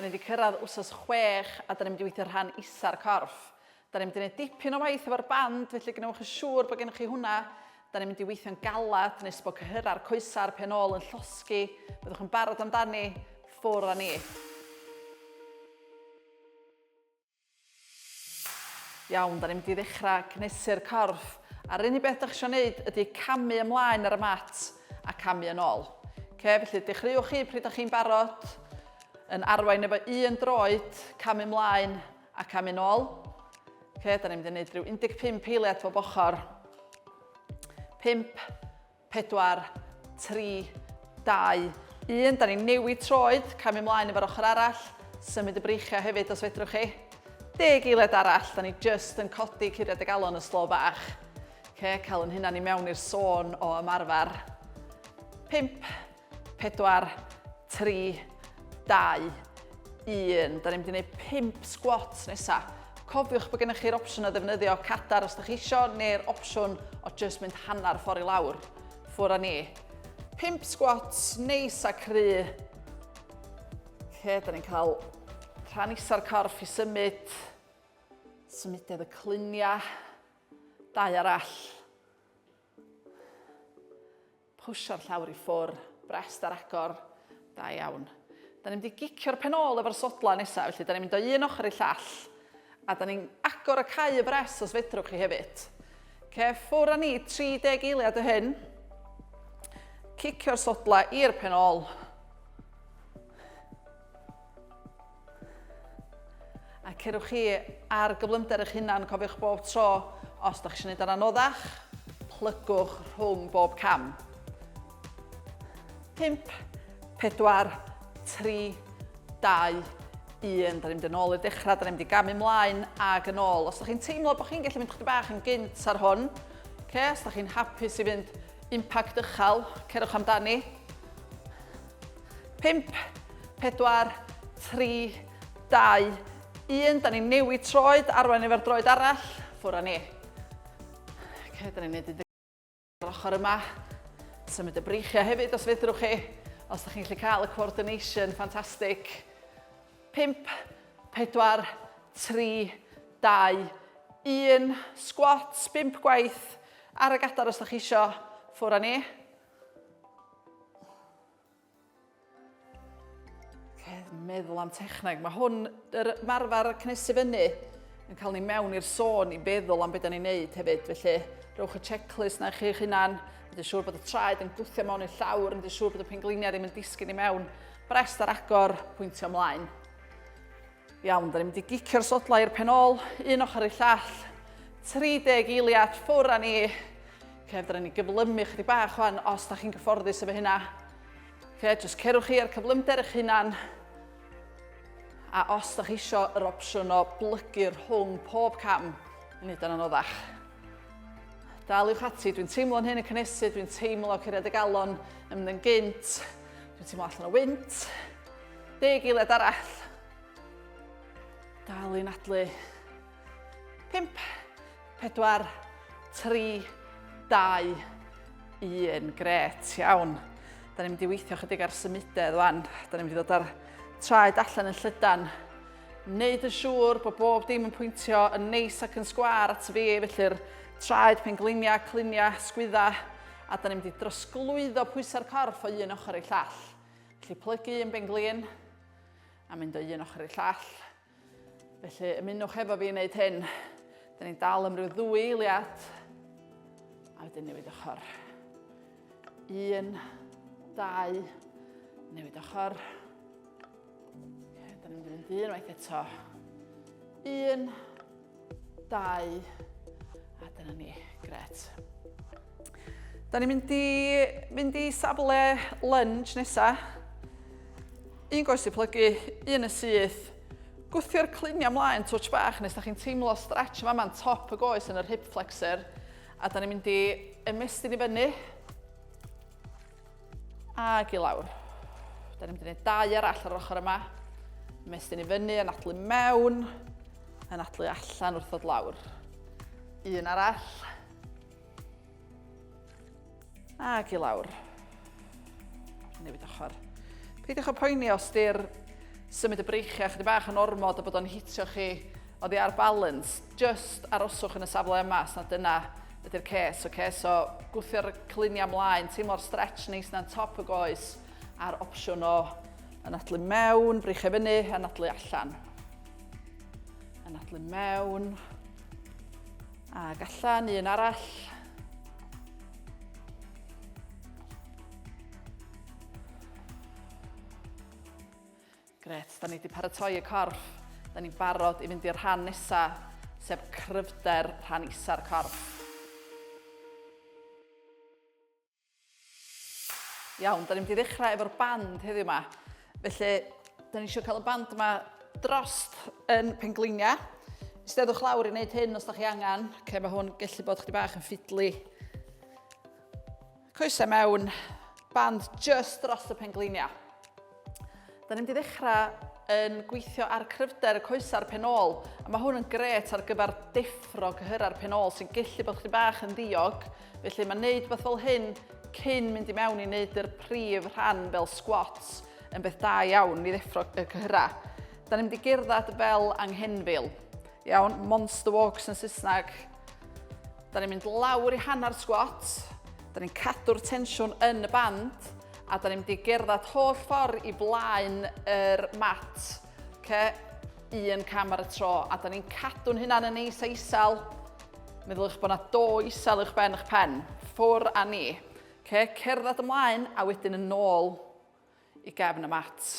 Da ni wedi cyrraedd wsos 6 a da ni wedi weithio rhan isa'r corff. Da ni'n mynd i wneud dipyn o waith efo'r band, felly gwnewch yn siŵr bod gennych chi hwnna. Da ni'n mynd i weithio'n galad, nes bod cyhyra'r coesa'r pen ôl yn llosgi. Byddwch yn barod amdani, ffwr â ni. Iawn, da ni'n mynd i ddechrau cnesu'r corff. A'r unig beth ydych chi'n gwneud ydy camu ymlaen ar y mat a camu yn ôl. Felly, dechreuwch chi pryd ydych chi'n barod, yn arwain efo un droed, camu ymlaen a camu yn ôl. Da ni'n mynd i wneud rhyw 15 eiliad bob ochr. 5, 4, 3, 2, 1. Da ni'n newid troed, camu ymlaen efo'r ochr arall. Symud y breichiau hefyd os fedrwch chi. 10 eiliad arall, da ni just yn codi curiad y galon y slo bach. Cael yn hynna ni mewn i'r sôn o ymarfer. 5, 4, 3, 2, 1. Da ni'n mynd i wneud 5 squats nesaf. Cofiwch bod gennych chi'r opsiwn o ddefnyddio cadar os ydych chi isio, neu'r opsiwn o just mynd hanner ffordd i lawr. Ffwr â ni. 5 squats, neis a cry. Da ni'n cael rhan isa'r corff i symud. Symudedd y cluniau. 2 arall. Pwsio'r llawr i ffwr, brest ar agor. Da iawn. Da ni'n mynd i gicio'r pen ôl efo'r sodla nesaf, felly da ni'n mynd o un ochr i llall. A da ni'n agor y cau y bres os fedrwch chi hefyd. Ffwr â ni 30 eiliad o hyn. Cicio'r sodla i'r pen ôl. A cerwch chi ar gyflymder eich hunan, cofiwch bob tro, os da chi eisiau gwneud yn anoddach, plygwch rhwng bob cam. 5, 4, 3, 2, 1. Da ni'n mynd yn ôl i'r dechrau, da ni'n mynd i gamu ymlaen ag yn ôl. Os da chi'n teimlo bod chi'n gallu mynd chydig bach yn gynt ar hwn, os da chi'n hapus i fynd impact uchel, cerwch amdani. 5, 4, 3, 2, 1. Da ni'n newid troed, arwain efo'r droed arall, ffwr â ni. Da ni'n neud yr ochr yma. Symud y breichiau hefyd os fedrwch chi. Os da chi'n gallu cael y coordination, ffantastig. 5, 4, 3, 2, 1. Squats, 5 gwaith ar y gadar os da chi isio. Ffwr â ni. Meddwl am techneg. Mae hwn, yr marfer cnesu fyny, yn cael ni mewn i'r sôn i feddwl am beth da ni'n neud hefyd. Felly, rhowch y checklist na chi'ch hunan. Ydy siŵr bod y traed yn gwthio mewn i'r llawr. Ydy siŵr bod y pengliniau ddim yn disgyn i mewn. Brest ar agor, pwyntio ymlaen. Iawn, da ni'n mynd i gicio'r sodla i'r pen ôl, un ochr i llall, 30 eiliad, ffwr â ni. Da ni'n gyflymu chydig bach wan os da chi'n gyfforddus efo hynna. Just cerwch chi ar cyflymder eich hunan. A os da chi isio yr opsiwn o blygu rhwng pob cam, i wneud yn anoddach. Daliwch ati, dwi'n teimlo'n hyn yn cynnesu, dwi'n teimlo curiad y galon yn mynd yn gynt, dwi'n teimlo allan o wynt. 10 eiliad arall. Dal i'n adlu. 5, 4, 3, 2, 1. Gret, iawn. Da ni'n mynd i weithio chydig ar symudedd wan. Da ni'n mynd i ddod ar traed allan yn llydan. Neud yn siŵr bod bob dim yn pwyntio yn neis ac yn sgwar at fi, felly'r traed, penglinia, clunia, sgwydda. A da ni'n mynd i drosglwyddo pwysau'r corff o un ochr i llall. Felly plygu un benglin a mynd o un ochr i llall. Felly, ymunwch efo fi i wneud hyn. Da ni'n dal am ryw 2 eiliad. A wedyn newid ochr. 1, 2, newid ochr. Da ni'n mynd unwaith eto. 1, 2, a dyna ni. Gret. Da ni'n mynd i safle lunge nesa. Un goes i plygu, un y syth. Gwthio'r clunia ymlaen twtch bach nes da chi'n teimlo stretch yma ma'n top y goes yn yr hip flexor. A da ni'n mynd i ymestyn i fyny. Ag i lawr. Da ni'n mynd i wneud 2 arall ar yr ochr yma. Ymestyn i fyny, anadlu mewn. Anadlu allan wrth ddod lawr. 1 arall. Ag i lawr. Newid ochr. Peidiwch o poeni os di'r symud y breichiau chydig bach yn ormod a bod o'n hitio chi oddi ar balance, just aroswch yn y safle yma, na dyna ydy'r ces, so gwthio'r cluniau ymlaen, teimlo'r stretch neis na'n top y goes, a'r opsiwn o anadlu mewn, breichau fyny, anadlu allan. Anadlu mewn, ag allan, un arall. Gret, da ni wedi paratoi y corff. Da ni'n barod i fynd i'r rhan nesaf, sef cryfder rhan isa'r corff. Iawn, da ni wedi ddechrau efo'r band heddiw yma. Felly, da ni eisiau cael y band yma drost yn penglinia. Steddwch lawr i wneud hyn os da chi angen. Mae hwn gallu bod chydig bach yn ffidlu. Coesau mewn, band just dros y penglinia. Da ni wedi ddechrau yn gweithio ar cryfder y coesau'r penol, a mae hwn yn gret ar gyfer deffro cyhyra'r penol sy'n gallu bod chydig bach yn ddiog. Felly mae'n neud beth fel hyn cyn mynd i mewn i wneud yr prif rhan fel squats yn beth da iawn i ddeffro y cyhyra. Da ni'n mynd i gerdded fel anghenfil. Iawn, monster walks yn Saesneg. Da ni'n mynd lawr i hanner squat, da ni'n cadw'r tensiwn yn y band, a da ni'n mynd i gerdded holl ffordd i blaen yr mat, un cam ar y tro, a da ni'n cadw'n hynna'n yn neis a isel. Meddylwch bod yna do isel i'ch pen, ffwr a ni. Cerdded ymlaen a wedyn yn ôl i gefn y mat.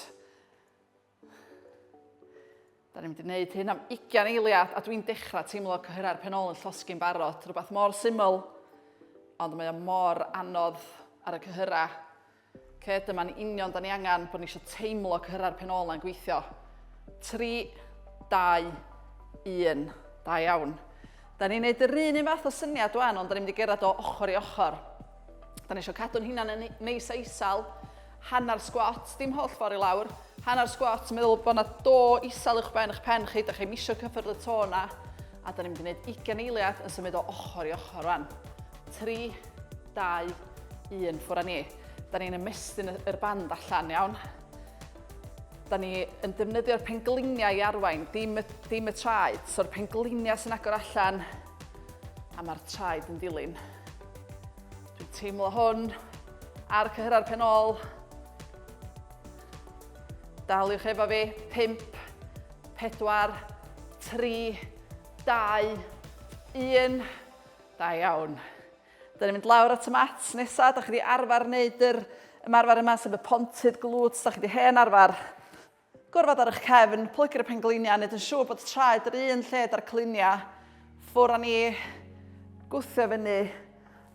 Da ni'n mynd i wneud hyn am 20 eiliad, a dwi'n dechrau teimlo cyhyra'r penol yn llosgi'n barod. Rhywbeth mor syml, ond mae o mor anodd ar y cyhyra. Dyma'n union da ni angen bod ni eisiau teimlo cyhyra'r penol yn gweithio. 3, 2, 1. Da iawn. Da ni'n gwneud yr un fath o syniad dwi'n, ond da ni'n mynd i gerdded o ochr i ochr. Da ni eisiau cadw'n hunan yn neis a isel. Hanner squat, dim holl ffordd i lawr. Hanner squat, meddwl bod yna do isel i'ch pen chi, da chi'n misio cyffwrdd y to na. A da ni'n mynd i wneud 20 eiliad yn symud o ochr i ochr rwan. 3, 2, 1, ffwr a ni. Da ni'n ymestyn yr band allan, iawn. Da ni yn defnyddio'r pengliniau i arwain, dim y traed. So'r pengliniau sy'n agor allan, a mae'r traed yn dilyn. Dwi'n teimlo hwn ar cyhyra'r penol. Daliwch efo fi, 5, 4, 3, 2, 1. Da iawn. Da ni'n mynd lawr at y mat nesaf, da chi wedi arfer wneud yr ymarfer yma sef y pontydd glutes, da chi wedi hen arfer. Gorfod ar eich cefn, plygio'r penglinia, wneud yn siŵr bod traed yr un lle da'r clunia. Ffwr a ni, gwthio fyny,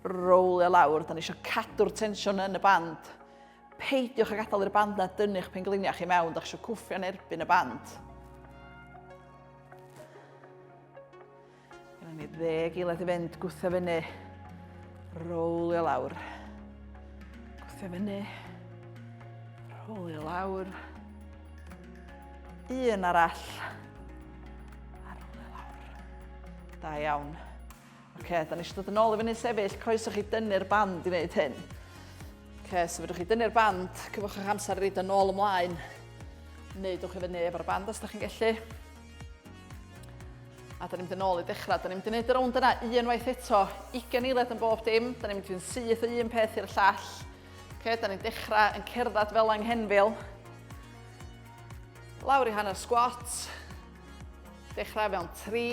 rowlio lawr. Da ni eisiau cadw'r tensiwn yn y band. Peidiwch â gadael i'r band na dynnu'ch penglinia chi mewn, da chi eisiau cwffio'n erbyn y band. Gyda ni 10 eiliad i fynd, gwthio fyny. Rowlio lawr. Gwthio fyny. Rowlio lawr. Un arall. A rowlio lawr. Da iawn. Da ni eisiau dod yn ôl i fyny sefyll, croeso chi dynnu'r band i wneud hyn. So fedrwch chi dynnu'r band, cyfwch eich amser i reid yn ôl ymlaen. Neudwch chi fyny efo'r band os da chi'n gallu. A da ni'n mynd yn ôl i dechrau. Da ni'n mynd i wneud y rownd yna unwaith eto, 20 eiliad yn bob dim. Da ni'n mynd i'n syth o un peth i'r llall. Da ni'n dechrau yn cerdded fel anghenfil. Lawr i hanner squat. Dechrau fewn 3,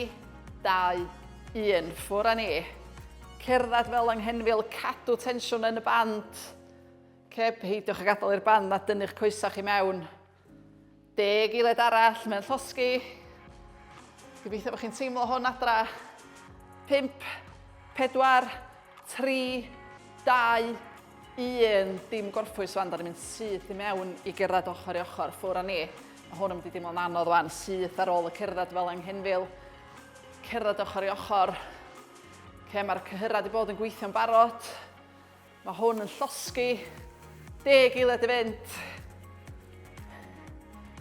2, 1. Ffwr a ni. Cerdded fel anghenfil, cadw tensiwn yn y band. Peidiwch â gadael i'r band na dynnu'ch coesau chi mewn. 10 eiliad arall, mae'n llosgi. Gobeithio bod chi'n teimlo hwn adra. 5, 4, 3, 2, 1. Dim gorffwys fan, da ni'n mynd syth i mewn i gerdded ochr i ochr, ffwr a ni. Mae hwn yn mynd i deimlo'n anodd fan, syth ar ôl y cerdded fel anghenfil. Cerdded ochr i ochr. Mae'r cyhyra wedi bod yn gweithio'n barod. Mae hwn yn llosgi. 10 eiliad i fynd.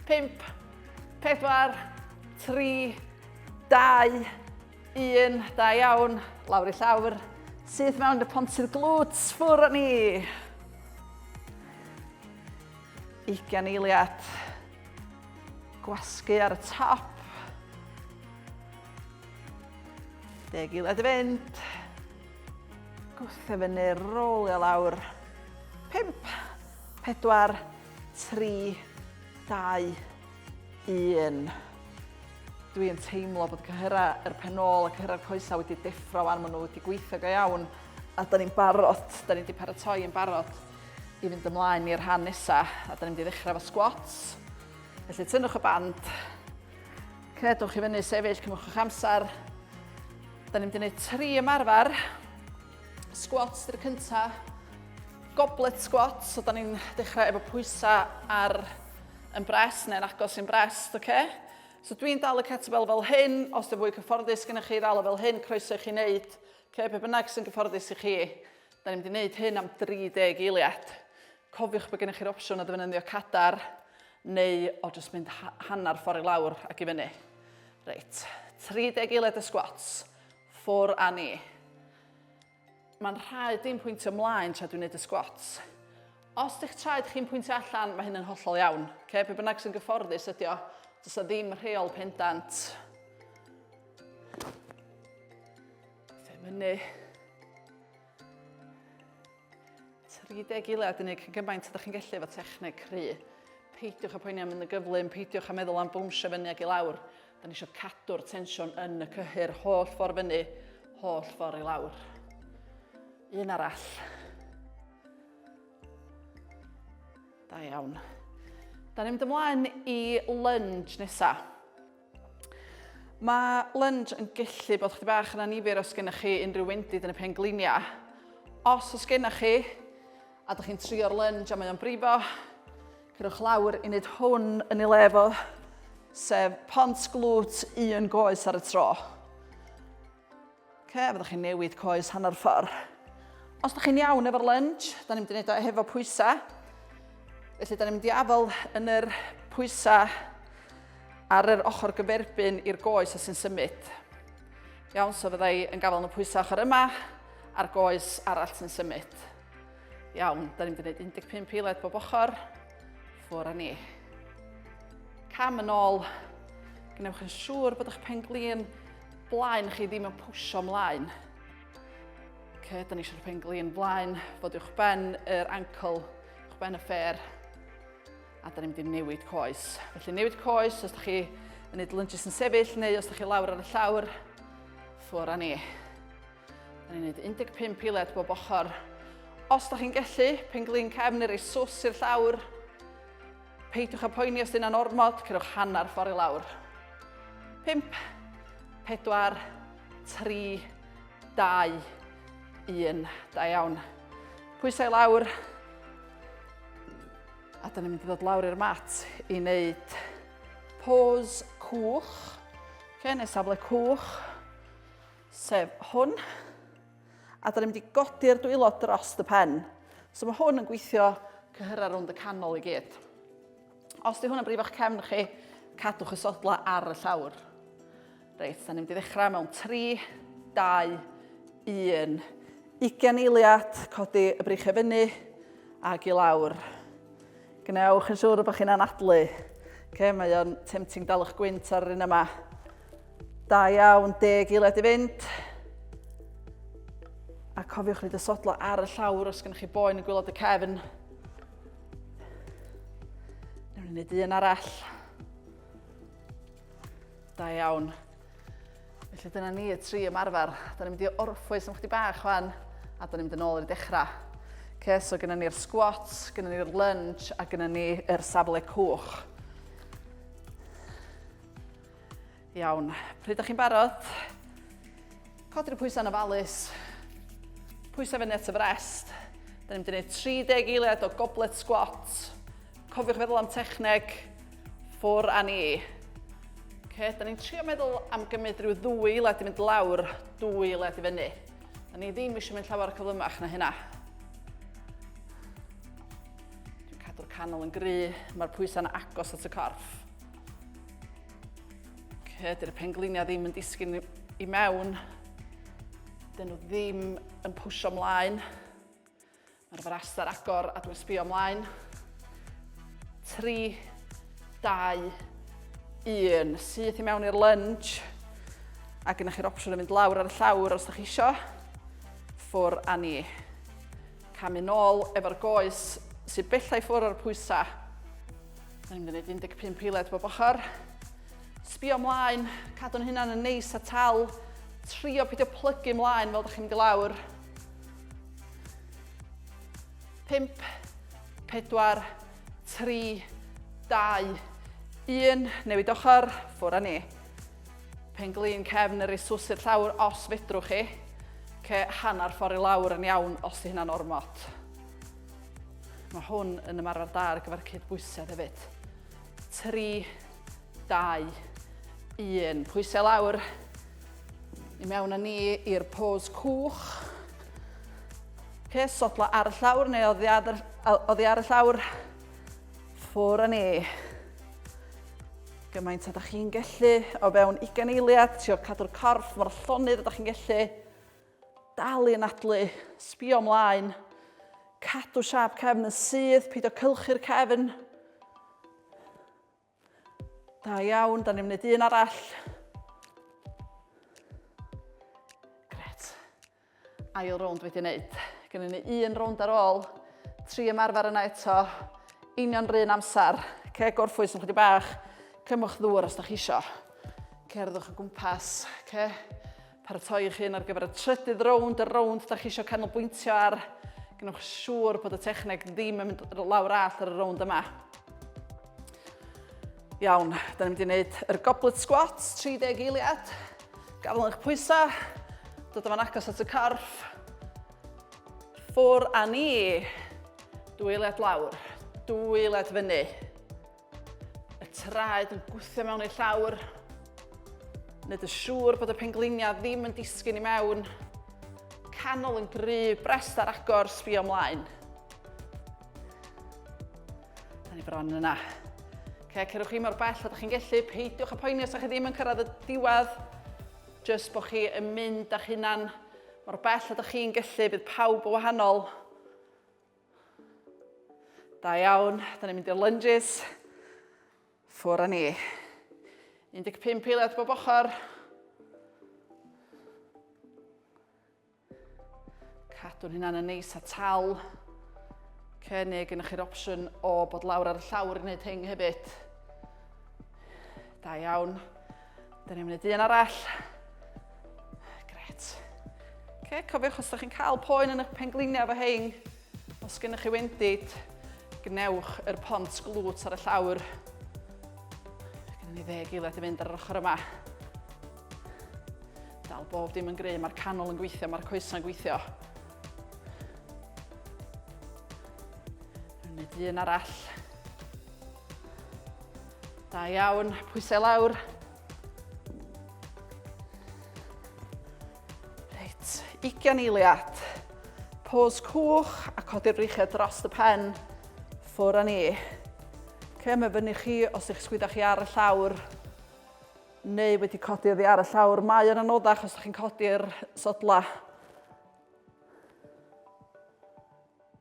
5, 4, 3, 2, 1. Da iawn. Lawr i llawr. Syth mewn y pontydd glutes. Ffwr a ni. 20 eiliad. gwasgu ar y top. 10 eiliad i fynd. Gwthio fyny, rolio lawr. 5, 4, 3, 2, 1. Dwi'n teimlo bod cyhyra yr penol a cyhyra'r coesau wedi deffro wan, maen nhw wedi gweithio go iawn. A da ni'n barod, da ni wedi paratoi yn barod i fynd ymlaen i'r rhan nesaf. A da ni'n mynd i ddechrau efo squats. Felly tynnwch y band. Cnedwch i fyny sefyll, cymwch eich amser. Da ni'n mynd i wneud 3 ymarfer. Squats dy'r cynta. Goblet squats, so da ni'n dechrau efo pwysau ar yn brest neu'n agos i'n brest, oce? So dwi'n dal y kettlebell fel hyn, os dy fwy cyfforddus gynnwch chi dal o fel hyn, croeso i chi wneud. Be bynnag sy'n gyfforddus i chi, da ni'n mynd i wneud hyn am 30 eiliad. Cofiwch bod gennych chi'r opsiwn o ddefnyddio cadar, neu o jyst mynd hanner ffordd i lawr ac i fyny. Reit, 30 eiliad y squats, ffwr a ni. Mae'n rhaid dim pwyntio ymlaen tra dwi'n gwneud y squats. Os ydych traed chi'n pwyntio allan, mae hyn yn hollol iawn. Be bynnag sy'n gyfforddus ydi o, does o ddim rheol pendant. Fyny. 30 eiliad yn ei gymaint ydych chi'n gallu efo techneg cry. Peidiwch a poeni am yn y gyflym, peidiwch a meddwl am bwnsio fyny ag i lawr. Da ni eisiau cadw'r tensiwn yn y cyhyr, holl ffordd fyny, holl ffordd i lawr. Un arall. Da iawn. Da ni'n mynd ymlaen i lunge nesa. Mae lunge yn gallu bod chdi bach yn anifyr os gennych chi unrhyw wendid yn y penglinia. Os gennych chi, a ydych chi'n trio'r lunge a mae o'n brifo, cyrwch lawr i wneud hwn yn ei lefo, sef pons glwt 1 goes ar y tro. Fyddwch chi'n newid coes hanner ffordd. Os ydych chi'n iawn efo'r lunge, da ni'n mynd i wneud o hefo pwysau. Felly, da ni'n mynd i afel yn yr pwysau ar yr ochr gyferbyn i'r goes a sy'n symud. Iawn, so fyddai yn gafel yn y pwysau ochr yma a'r goes arall sy'n symud. Iawn, da ni'n mynd i wneud 15 eiliad bob ochr. Ffwr â ni. Cam yn ôl. Gwnewch yn siŵr bod eich penglin blaen chi ddim yn pwsio ymlaen. Da ni eisiau'r penglin blaen, fod uwch ben yr ankle, uwch ben y ffer. A da ni'n mynd i newid coes. Felly newid coes os ydych chi yn gwneud lunges yn sefyll neu os ydych chi lawr ar y llawr. Ffwr â ni. Da ni'n gwneud 15 eiliad bob ochr. Os ydych chi'n gallu, penglin cefn neu rei sws i'r llawr. Peidiwch a poeni os dyna'n ormod, cyrwch hanner ffordd i lawr. 5, 4, 3, 2, 1. Da iawn. Pwysau lawr. A da ni'n mynd i ddod lawr i'r mat i wneud pose cwch. Neu safle cwch. Sef hwn. A da ni'n mynd i godi'r dwylo dros y pen. So mae hwn yn gweithio cyhyra rownd y canol i gyd. Os di hwn yn brifo eich cefn chi, cadwch y sodla ar y llawr. Reit, da ni'n mynd i ddechrau mewn 3, 2, 1. 20 eiliad, codi y breichau fyny ac i lawr. Gwnewch yn siŵr bod chi'n anadlu. Mae o'n tempting dal eich gwynt ar yr un yma. Da iawn, 10 eiliad i fynd. A cofiwch wneud y sodla ar y llawr os gennych chi boen yn gwylod y cefn. Newn ni wneud un arall. Da iawn. Felly dyna ni y 3 ymarfer. Da ni'n mynd i orffwys am chdi bach wan, a da ni'n mynd yn ôl i'r dechrau. So gyda ni'r squats, gyda ni'r lunge, a gyda ni'r safle cwch. Iawn, pryd ydych chi'n barod? Codi'r pwysau yn ofalus. Pwysau fyny at y frest. Da ni'n mynd i wneud 30 eiliad o goblet squats. Cofiwch feddwl am techneg, ffwr a ni. Da ni'n trio meddwl am gymryd rhyw 2 eiliad i mynd lawr, 2 eiliad i fyny. Da ni ddim eisiau mynd llawer cyflymach na hynna. Dwi'n cadw'r canol yn gry, mae'r pwysau'n agos at y corff. Dy'r penglinia ddim yn disgyn i mewn. Dyn nhw ddim yn pwsio ymlaen. Mae'r faraster agor a dwi'n sbio ymlaen. 3, 2, 1, syth i mewn i'r lunge. A gynnwch chi'r opsiwn o fynd lawr ar y llawr os ydych chi isio. Ffwr a ni. Camu nôl efo'r goes sydd bellai ffwr o'r pwysa. Da ni'n mynd i wneud 15 eiliad bob ochr. Sbio ymlaen, cadw'n hynna'n yn neis a tal. Trio peidio plygu ymlaen fel ydych chi'n mynd i lawr. 5, 4, 3, 2, 1. Newid ochr, ffwr a ni. Penglin cefn yr iswsu'r llawr os fedrwch chi. Hanner ffordd i lawr yn iawn os di hynna'n ormod. Mae hwn yn ymarfer da ar gyfer cydbwysedd hefyd. 3, 2, 1. Pwysau lawr. I mewn â ni i'r pose cwch. Sodla ar y llawr neu oddi ar y llawr. Ffwr a ni. Gymaint ydych chi'n gallu o fewn 20 eiliad, trio cadw'r corff mor llonydd ydych chi'n gallu. Dal i anadlu, sbio ymlaen, cadw siap cefn yn syth, peidio cylchu'r cefn. Da iawn, da ni'n mynd un arall. Gret. Ail rownd wedi wneud. Gynnu ni 1 rownd ar ôl, 3 ymarfer yna eto, union rhan amser. Gorffwys yn chydig bach. Cymwch ddŵr os ydych chi isio. Cerddwch o gwmpas. Paratoi eich hun ar gyfer y trydydd rownd, y rownd ydych chi isio canolbwyntio ar. Gynwch siŵr bod y techneg ddim yn mynd lawr all ar y rownd yma. Iawn, da ni'n mynd i wneud yr goblet squats, 30 eiliad. Gafel eich pwysa, dod yma'n agos at y corff. Ffwr a ni. 2 eiliad lawr, 2 eiliad fyny. Y traed yn gwthio mewn i'r llawr. Wneud yn siŵr bod y penglinia ddim yn disgyn i mewn. Canol yn gryf, brest ar agor, sbio ymlaen. Da ni bron yna. Cerwch chi mor bell ydych chi'n gallu, peidiwch a poeni os ydych chi ddim yn cyrraedd y diwedd. Jyst bod chi yn mynd â'ch hunan mor bell ydych chi'n gallu, bydd pawb o wahanol. Da iawn, da ni'n mynd i'r lunges. Ffwr a ni. 15 eiliad bob ochr. Cadw'n hynna'n yn neis a tal. Neu gynnwch chi'r opsiwn o bod lawr ar y llawr i wneud hyn hefyd. Da iawn. Da ni'n mynd un arall. Gret. Cofiwch os ydych chi'n cael poen yn eich penglinia efo hyn. Os gynnwch chi wendid, gnewch yr pont glwt ar y llawr. Ni 10 eiliad i fynd ar yr ochr yma. Dal bob dim yn gry, mae'r canol yn gweithio, mae'r coesau'n gweithio. Wneud un arall. Da iawn, pwysau lawr. Reit, 20 eiliad. Pose cwch a codi'r breichiau dros y pen. Ffwr a ni. Mae fyny chi os ych sgwydda chi ar y llawr neu wedi codi oddi ar y llawr. Mae yn anoddach os ydych chi'n codi'r sodla.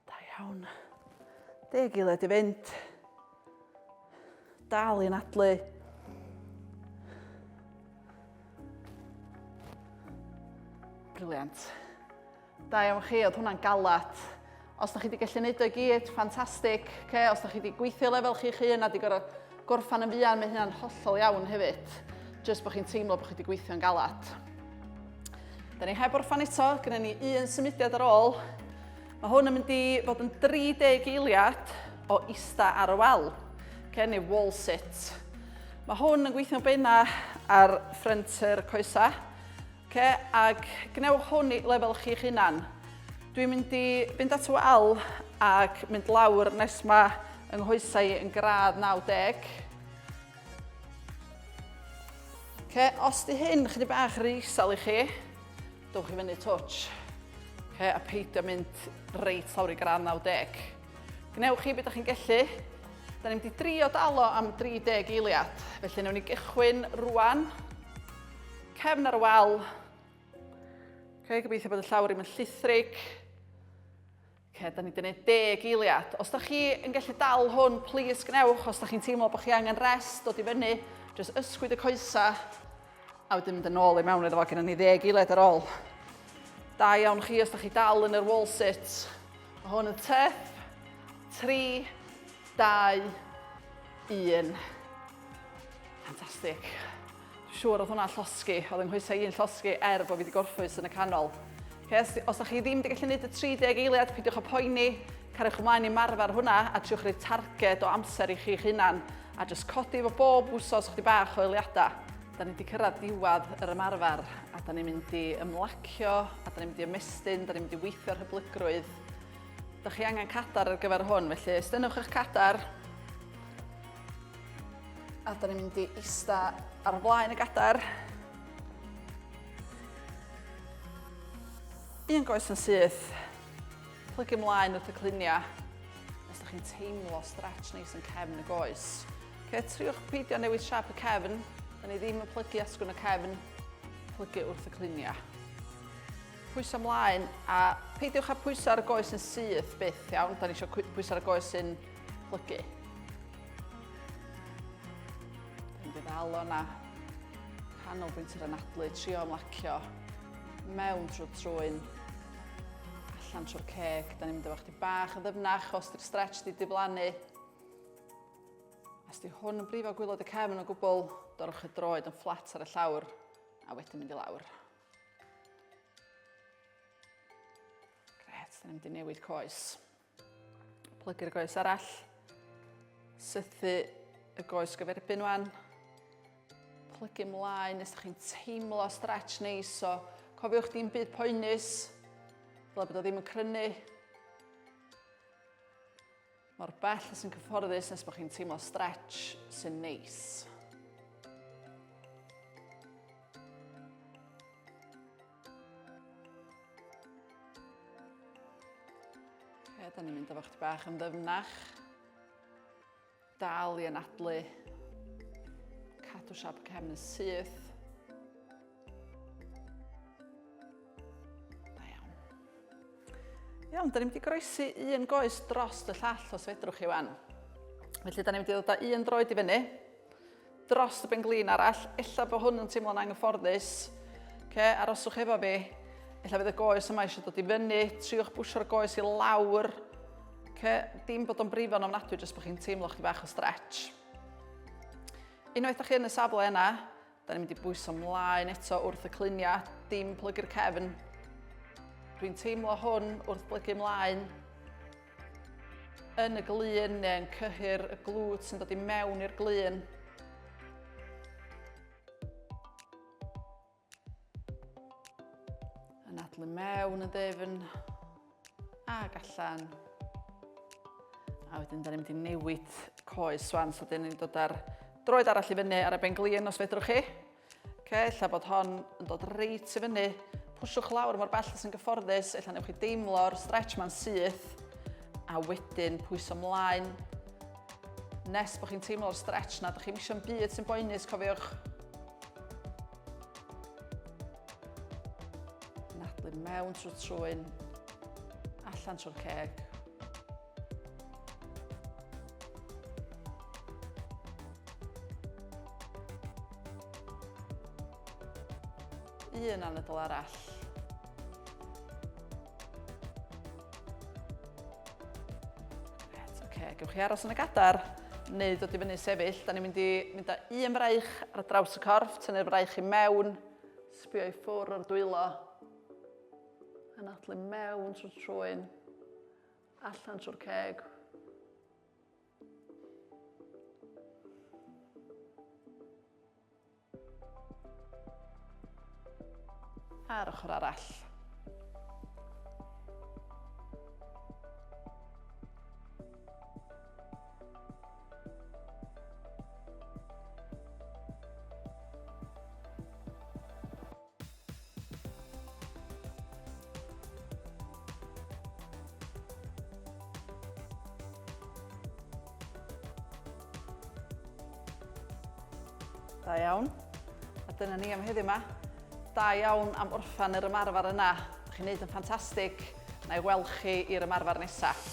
Da iawn. 10 eiliad i fynd. Dal i anadlu. Briliant. Da iawn chi, oedd hwnna'n galat. Os ydych chi wedi gallu gwneud o i gyd, ffantastig. Os ydych chi wedi gweithio lefel chi'ch hun a wedi gorffan yn fuan, mae hynna'n hollol iawn hefyd. Jyst bod chi'n teimlo bod chi wedi gweithio'n galat. Da ni heb orffan eto, gyda ni 1 symudiad ar ôl. Mae hwn yn mynd i fod yn 30 eiliad o ista ar y wal, neu wall sit. Mae hwn yn gweithio'n benna ar ffrynt yr coesa, ac gnewch hwn i lefel chi'ch hunan. Dwi'n mynd i fynd at y wal ac mynd lawr nes mae yng nghoesau yn gradd 90. Os di hyn chydig bach yr isal i chi, dowch chi fyny touch. A peidio mynd reit lawr i gradd 90. Gnewch chi beth ydych chi'n gallu. Da ni'n mynd i drio dalo am 30 eiliad. Felly newn ni gychwyn rwan. Cefn ar y wal. Gobeithio bod y llawr yn llithrig. Da ni wedi gwneud 10 eiliad. Os da chi yn gallu dal hwn, plis gnewch. Os da chi'n teimlo bod chi angen rest, dod i fyny, Jyst ysgwyd y coesa, a wedyn mynd yn ôl i mewn iddo fo, gyda ni 10 eiliad ar ôl. Da iawn chi os da chi dal yn yr wall sit. Mae hwn yn tep, 3, 2, 1. Fantastic. Dwi'n siŵr oedd hwnna'n llosgi, oedd yng nghwysau 1 llosgi bod fi wedi gorffwys yn y canol. Os da chi ddim wedi gallu gwneud y 30 eiliad, peidiwch o poeni, cariwch ymlaen i marfer hwnna a triwch rhoi targed o amser i chi'ch hunan a jyst codi efo bob wsos chdi bach o eiliadau. Da ni wedi cyrraedd diwadd yr ymarfer a da ni'n mynd i ymlacio, a da ni'n mynd i ymestyn, da ni'n mynd i weithio ar hyblygrwydd. Da chi angen cadar ar gyfer hwn, felly ystynwch eich cadar a da ni'n mynd i ista ar flaen y gadar. Un goes yn syth, plygu ymlaen wrth y clunia os da chi'n teimlo stretch neis yn cefn y goes. Triwch peidio newid siap y cefn. Da ni ddim yn plygu asgwrn y cefn, plygu wrth y clunia. Pwyso ymlaen a peidiwch â pwyso ar y goes yn syth byth, iawn. Da ni eisiau pwyso ar y goes yn plygu. Da ni wedi ddal o'na canolbwynt yr anadlu, trio ymlacio, mewn trwy'r trwyn, allan trwy'r ceg. Da ni'n mynd efo chdi bach yn ddyfnach os di'r stretch di diflannu. Os di hwn yn brifo gwylod y cefn o gwbl, dorwch y droed yn fflat ar y llawr a wedyn mynd i lawr. Gret, da ni'n mynd i newid coes. Plygu'r goes arall. Sythu y goes gyferbyn wan. Plygu ymlaen nes da chi'n teimlo stretch neis, so cofiwch dim byd poenus, fel bod o ddim yn crynu. Mor bell sy'n cyfforddus nes bod chi'n teimlo stretch sy'n neis. Da ni'n mynd efo chdi bach yn ddyfnach. Dal i anadlu. Cadw siap y cefn yn syth. Da iawn. Iawn, da ni'n mynd i groesi un goes dros y llall os fedrwch chi wan. Felly da ni'n mynd i ddod â un droed i fyny. Dros y benglin arall. Ella bod hwn yn teimlo'n anghyfforddus. Aroswch efo fi. Ella fydd y goes yma eisiau dod i fyny, triwch bwsio'r goes i lawr. Dim bod o'n brifo yn ofnadwy, jyst bod chi'n teimlo chdi bach o stretch. Unwaith da chi yn y safle yna, da ni'n mynd i bwyso ymlaen eto wrth y clunia, dim plygu'r cefn. Dwi'n teimlo hwn wrth plygu ymlaen yn y glun neu'n cyhyr y glwt sy'n dod i mewn i'r glun. Anadlu mewn y ddyfn ag allan. A wedyn da ni'n mynd i newid coes swan, so da ni'n dod ar droed arall i fyny ar y benglin os fedrwch chi. Ella bod hon yn dod reit i fyny. Pwsiwch lawr mor bell sy'n gyfforddus, ella newch chi deimlo'r stretch ma'n syth. A wedyn pwyso ymlaen. Nes bod chi'n teimlo'r stretch na, da chi'n eisiau'n byd sy'n boenus, cofiwch. Anadlu mewn trwy'r trwyn, allan trwy'r ceg. Un anadl arall. Gewch chi aros yn y gadar, neu dod i fyny sefyll. Da ni'n mynd â un braich ar draws y corff, tynnu'r braich i mewn, sbio i ffwrdd o'r dwylo. Anadlu mewn trwy'r trwyn, allan trwy'r ceg. A'r ochr arall. Da iawn. A dyna ni am heddiw yma. Da iawn am orffan yr ymarfer yna. Chi'n neud yn ffantastig. Na i weld chi i'r ymarfer nesaf.